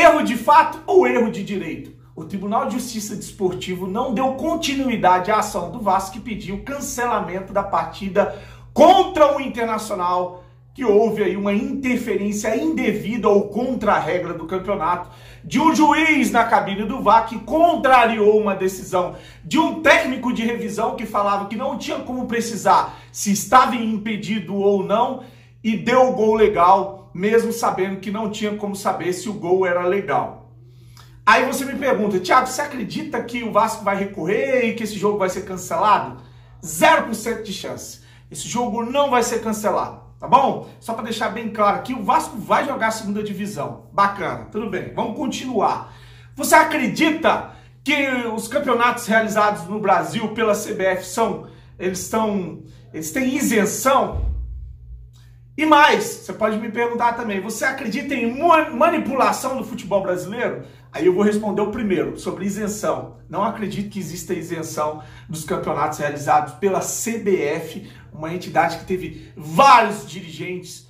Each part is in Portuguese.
Erro de fato ou erro de direito? O Tribunal de Justiça Desportivo não deu continuidade à ação do Vasco que pediu o cancelamento da partida contra o Internacional, que houve aí uma interferência indevida ou contra a regra do campeonato de um juiz na cabine do VAR que contrariou uma decisão de um técnico de revisão que falava que não tinha como precisar se estava impedido ou não e deu o gol legal, mesmo sabendo que não tinha como saber se o gol era legal. Aí você me pergunta, Thiago, você acredita que o Vasco vai recorrer e que esse jogo vai ser cancelado? 0% de chance. Esse jogo não vai ser cancelado, tá bom? Só para deixar bem claro aqui, o Vasco vai jogar a segunda divisão. Bacana, tudo bem, vamos continuar. Você acredita que os campeonatos realizados no Brasil pela CBF eles têm isenção? E mais, você pode me perguntar também, você acredita em manipulação do futebol brasileiro? Aí eu vou responder o primeiro, sobre isenção. Não acredito que exista isenção dos campeonatos realizados pela CBF, uma entidade que teve vários dirigentes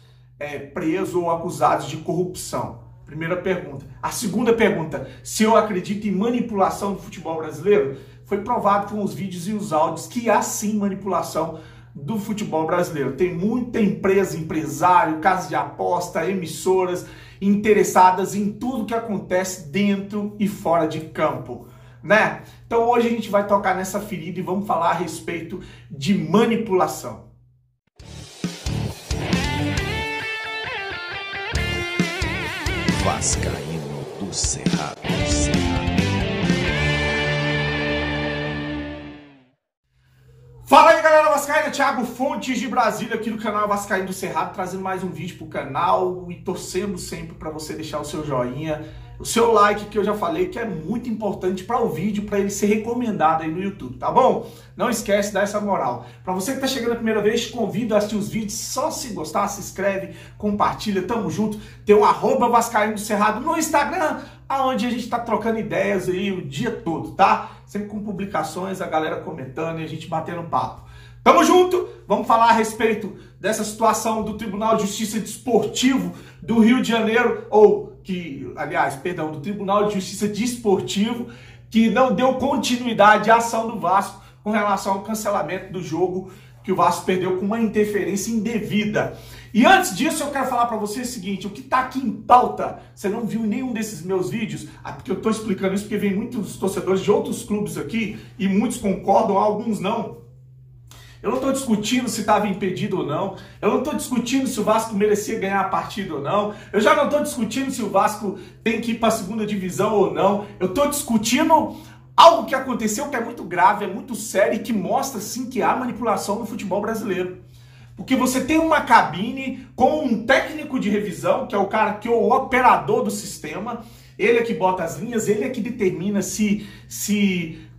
presos ou acusados de corrupção. Primeira pergunta. A segunda pergunta, se eu acredito em manipulação do futebol brasileiro, foi provado com os vídeos e os áudios que há sim manipulação do futebol brasileiro. Tem muita empresa, empresário, casa de aposta, emissoras interessadas em tudo que acontece dentro e fora de campo, né? Então hoje a gente vai tocar nessa ferida e vamos falar a respeito de manipulação. Vascaíno do Cerrado. Fala aí galera vascaína, Thiago Fontes de Brasília aqui no canal Vascaíno do Cerrado, trazendo mais um vídeo pro canal e torcendo sempre para você deixar o seu joinha, o seu like, que eu já falei que é muito importante para o vídeo, para ele ser recomendado aí no YouTube, tá bom? Não esquece de dar essa moral. Para você que tá chegando a primeira vez, te convido a assistir os vídeos, só se gostar, se inscreve, compartilha, tamo junto. Tem o @Vascaíno do Cerrado no Instagram, aonde a gente tá trocando ideias aí o dia todo, tá? Sempre com publicações, a galera comentando e a gente batendo papo. Tamo junto, vamos falar a respeito dessa situação do Tribunal de Justiça Desportivo do Rio de Janeiro, do Tribunal de Justiça Desportivo, que não deu continuidade à ação do Vasco com relação ao cancelamento do jogo que o Vasco perdeu com uma interferência indevida. E antes disso eu quero falar para você o seguinte, o que tá aqui em pauta, você não viu nenhum desses meus vídeos, porque eu tô explicando isso porque vem muitos torcedores de outros clubes aqui e muitos concordam, alguns não. Eu não estou discutindo se estava impedido ou não. Eu não estou discutindo se o Vasco merecia ganhar a partida ou não. Eu já não estou discutindo se o Vasco tem que ir para a segunda divisão ou não. Eu estou discutindo algo que aconteceu que é muito grave, é muito sério e que mostra sim que há manipulação no futebol brasileiro. Porque você tem uma cabine com um técnico de revisão, que é o cara que é o operador do sistema, ele é que bota as linhas, ele é que determina se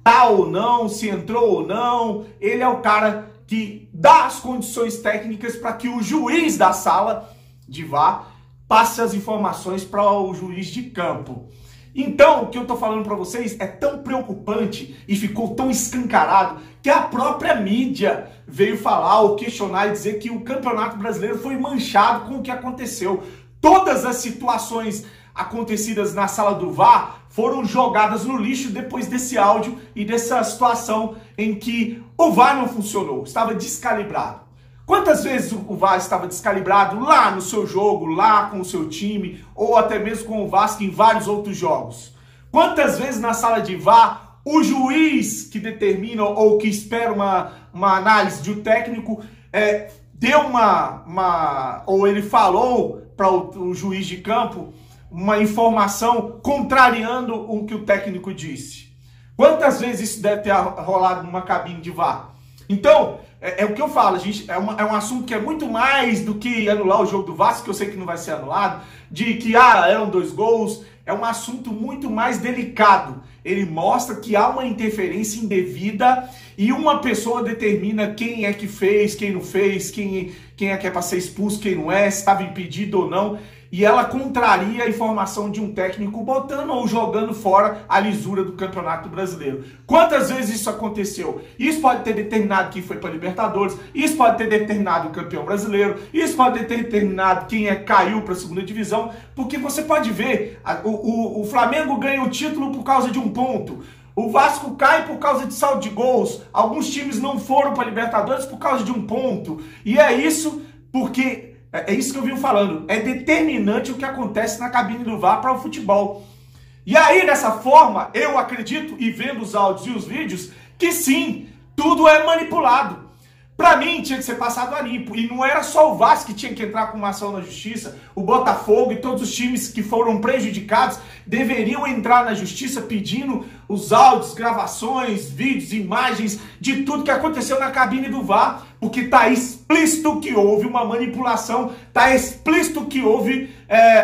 tá ou não, se entrou ou não, ele é o cara que dá as condições técnicas para que o juiz da sala de VAR passe as informações para o juiz de campo. Então, o que eu tô falando para vocês é tão preocupante e ficou tão escancarado que a própria mídia veio falar ou questionar e dizer que o Campeonato Brasileiro foi manchado com o que aconteceu. Todas as situações acontecidas na sala do VAR foram jogadas no lixo depois desse áudio e dessa situação em que o VAR não funcionou, estava descalibrado. Quantas vezes o VAR estava descalibrado lá no seu jogo, lá com o seu time, ou até mesmo com o Vasco em vários outros jogos? Quantas vezes na sala de VAR o juiz que determina ou que espera uma análise de um técnico deu ou ele falou para o juiz de campo uma informação contrariando o que o técnico disse? Quantas vezes isso deve ter rolado numa cabine de VAR? Então, é o que eu falo, gente, é um assunto que é muito mais do que anular o jogo do Vasco, que eu sei que não vai ser anulado, de que eram 2 gols, é um assunto muito mais delicado. Ele mostra que há uma interferência indevida e uma pessoa determina quem é que fez, quem não fez, quem é que é para ser expulso, quem não é, se estava impedido ou não. e ela contraria a informação de um técnico botando ou jogando fora a lisura do Campeonato Brasileiro. Quantas vezes isso aconteceu? Isso pode ter determinado quem foi para a Libertadores, isso pode ter determinado o campeão brasileiro, isso pode ter determinado quem caiu para a segunda divisão, porque você pode ver, o Flamengo ganha o título por causa de um ponto, o Vasco cai por causa de saldo de gols, alguns times não foram para a Libertadores por causa de um ponto, e é isso porque... É isso que eu venho falando, é determinante o que acontece na cabine do VAR para o futebol. E aí, dessa forma, eu acredito, e vendo os áudios e os vídeos, que sim, tudo é manipulado. Para mim, tinha que ser passado a limpo. E não era só o Vasco que tinha que entrar com uma ação na justiça, o Botafogo e todos os times que foram prejudicados deveriam entrar na justiça pedindo os áudios, gravações, vídeos, imagens de tudo que aconteceu na cabine do VAR, porque tá explícito que houve uma manipulação, tá explícito que houve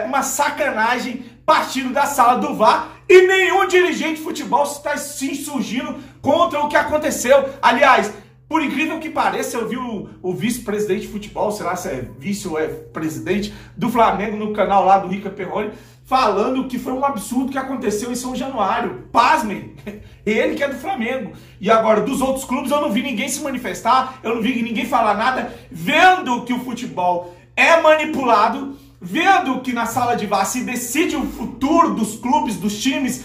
uma sacanagem partindo da sala do VAR e nenhum dirigente de futebol está se insurgindo contra o que aconteceu. Aliás, por incrível que pareça, eu vi o vice-presidente de futebol, sei lá se é vice ou é presidente do Flamengo no canal lá do Rica Perrone, falando que foi um absurdo que aconteceu em São Januário. Pasmem, ele que é do Flamengo. E agora, dos outros clubes, eu não vi ninguém se manifestar, eu não vi ninguém falar nada, vendo que o futebol é manipulado, vendo que na sala de VAR se decide o futuro dos clubes, dos times,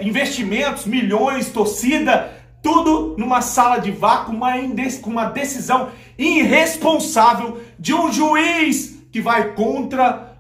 investimentos, milhões, torcida, tudo numa sala de VAR com uma decisão irresponsável de um juiz que vai contra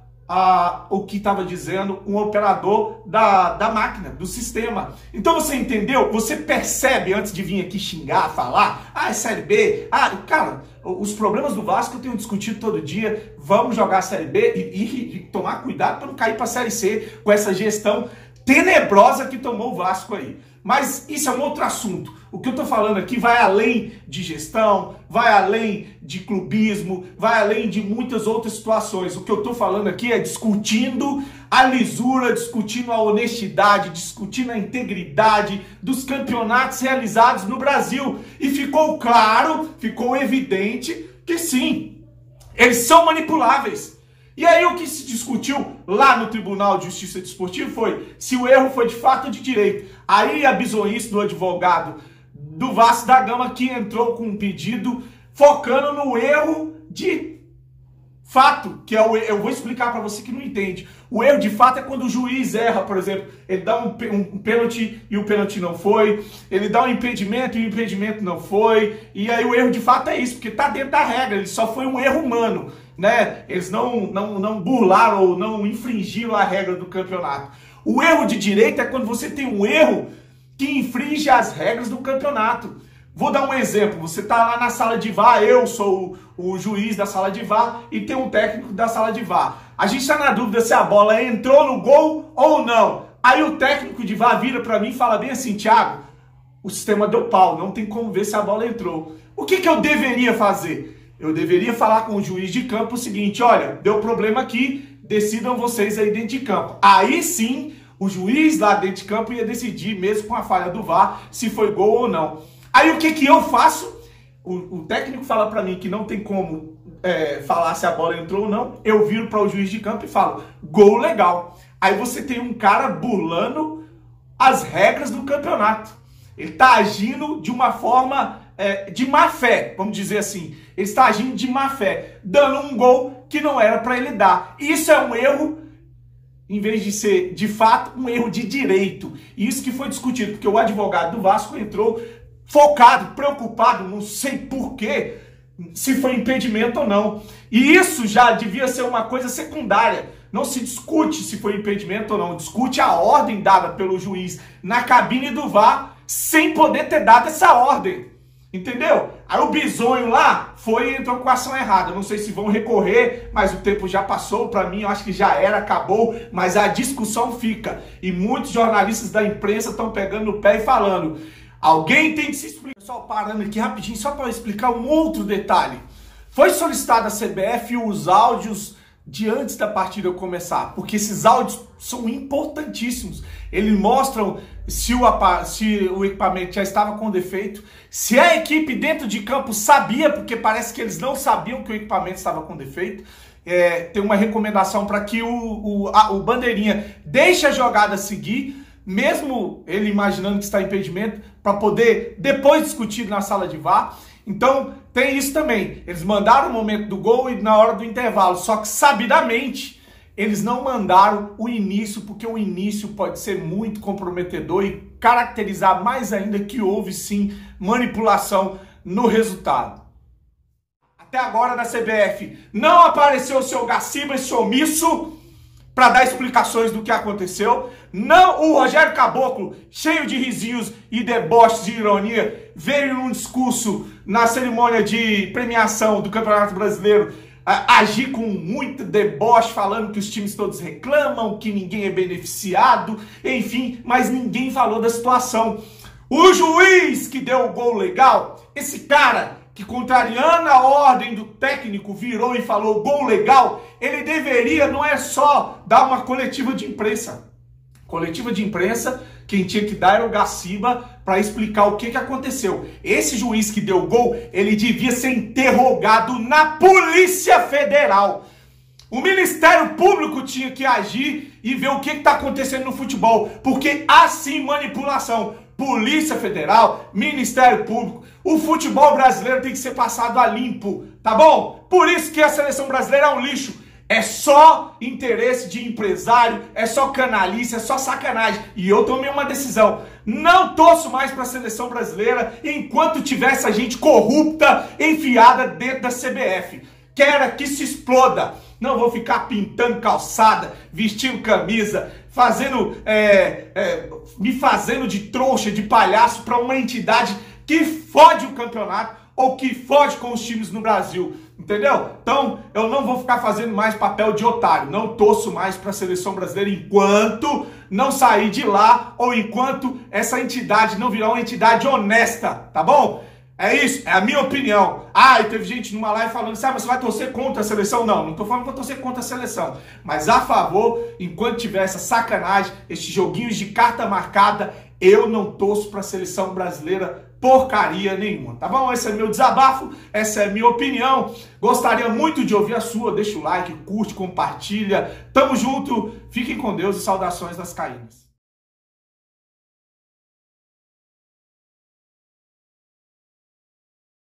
o que estava dizendo um operador da máquina, do sistema. Então você entendeu? Você percebe antes de vir aqui xingar, falar, é Série B, cara, os problemas do Vasco eu tenho discutido todo dia, vamos jogar a Série B e tomar cuidado para não cair para a Série C com essa gestão tenebrosa que tomou o Vasco aí. Mas isso é um outro assunto. O que eu tô falando aqui vai além de gestão, vai além de clubismo, vai além de muitas outras situações. O que eu tô falando aqui é discutindo a lisura, discutindo a honestidade, discutindo a integridade dos campeonatos realizados no Brasil. E ficou claro, ficou evidente que sim, eles são manipuláveis. E aí o que se discutiu lá no Tribunal de Justiça Desportiva foi se o erro foi de fato ou de direito. Aí a bizonhice do advogado do Vasco da Gama que entrou com um pedido focando no erro de fato, que é eu vou explicar para você que não entende. O erro de fato é quando o juiz erra, por exemplo, ele dá um pênalti e o pênalti não foi, ele dá um impedimento e o impedimento não foi, e aí o erro de fato é isso, porque tá dentro da regra, ele só foi um erro humano, né? Eles não burlaram ou não infringiram a regra do campeonato. O erro de direito é quando você tem um erro que infringe as regras do campeonato. Vou dar um exemplo, você tá lá na sala de VAR, eu sou o juiz da sala de VAR e tem um técnico da sala de VAR. A gente tá na dúvida se a bola entrou no gol ou não. Aí o técnico de VAR vira pra mim e fala bem assim, Thiago, o sistema deu pau, não tem como ver se a bola entrou. O que eu deveria fazer? Eu deveria falar com o juiz de campo o seguinte, olha, deu problema aqui, decidam vocês aí dentro de campo. Aí sim, o juiz lá dentro de campo ia decidir, mesmo com a falha do VAR, se foi gol ou não. Aí o que eu faço? O técnico fala pra mim que não tem como falar se a bola entrou ou não. Eu viro para o juiz de campo e falo, gol legal. Aí você tem um cara burlando as regras do campeonato. Ele tá agindo de uma forma de má fé, vamos dizer assim. Ele está agindo de má fé, dando um gol que não era para ele dar. Isso é um erro, em vez de ser, de fato, um erro de direito. E isso que foi discutido, porque o advogado do Vasco entrou focado, preocupado, não sei porquê, se foi impedimento ou não. E isso já devia ser uma coisa secundária. Não se discute se foi impedimento ou não, discute a ordem dada pelo juiz na cabine do VAR sem poder ter dado essa ordem. Entendeu? Aí o bizonho lá foi e entrou com a ação errada. Não sei se vão recorrer, mas o tempo já passou. Para mim, eu acho que já era, acabou. Mas a discussão fica. E muitos jornalistas da imprensa estão pegando no pé e falando. Alguém tem que se explicar. Pessoal, parando aqui rapidinho, só para explicar um outro detalhe. Foi solicitada a CBF os áudios de antes da partida começar, porque esses áudios são importantíssimos. Eles mostram se o equipamento já estava com defeito, se a equipe dentro de campo sabia, porque parece que eles não sabiam que o equipamento estava com defeito, tem uma recomendação para que o bandeirinha deixe a jogada seguir, mesmo ele imaginando que está em impedimento, para poder depois discutir na sala de VAR. Então tem isso também. Eles mandaram o momento do gol e na hora do intervalo, só que sabidamente eles não mandaram o início, porque o início pode ser muito comprometedor e caracterizar mais ainda que houve sim manipulação no resultado. Até agora na CBF não apareceu o seu Gaciba, esse omisso, para dar explicações do que aconteceu. Não, o Rogério Caboclo, cheio de risinhos e deboches de ironia, veio num discurso na cerimônia de premiação do Campeonato Brasileiro agir com muito deboche, falando que os times todos reclamam, que ninguém é beneficiado, enfim, mas ninguém falou da situação. O juiz que deu o gol legal, esse cara que, contrariando a ordem do técnico, virou e falou gol legal, ele deveria, não é só dar uma coletiva de imprensa. Coletiva de imprensa, quem tinha que dar era o Gaciba para explicar o que aconteceu. Esse juiz que deu o gol, ele devia ser interrogado na Polícia Federal. O Ministério Público tinha que agir e ver o que está acontecendo no futebol, porque há sim manipulação. Polícia Federal, Ministério Público, o futebol brasileiro tem que ser passado a limpo, tá bom? Por isso que a seleção brasileira é um lixo. É só interesse de empresário, é só canalice, é só sacanagem. E eu tomei uma decisão. Não torço mais para a seleção brasileira enquanto tiver essa gente corrupta enfiada dentro da CBF. Quero que se exploda. Não vou ficar pintando calçada, vestindo camisa, me fazendo de trouxa, de palhaço para uma entidade que fode o campeonato ou que fode com os times no Brasil. Entendeu? Então, eu não vou ficar fazendo mais papel de otário. Não torço mais para a seleção brasileira enquanto não sair de lá ou enquanto essa entidade não virar uma entidade honesta, tá bom? É isso, é a minha opinião. E teve gente numa live falando assim, mas você vai torcer contra a seleção? Não, não tô falando que vou torcer contra a seleção, mas a favor, enquanto tiver essa sacanagem, esses joguinhos de carta marcada, eu não torço para a seleção brasileira porcaria nenhuma, tá bom? Esse é meu desabafo, essa é a minha opinião. Gostaria muito de ouvir a sua. Deixa o like, curte, compartilha. Tamo junto, fiquem com Deus e saudações das Caínas.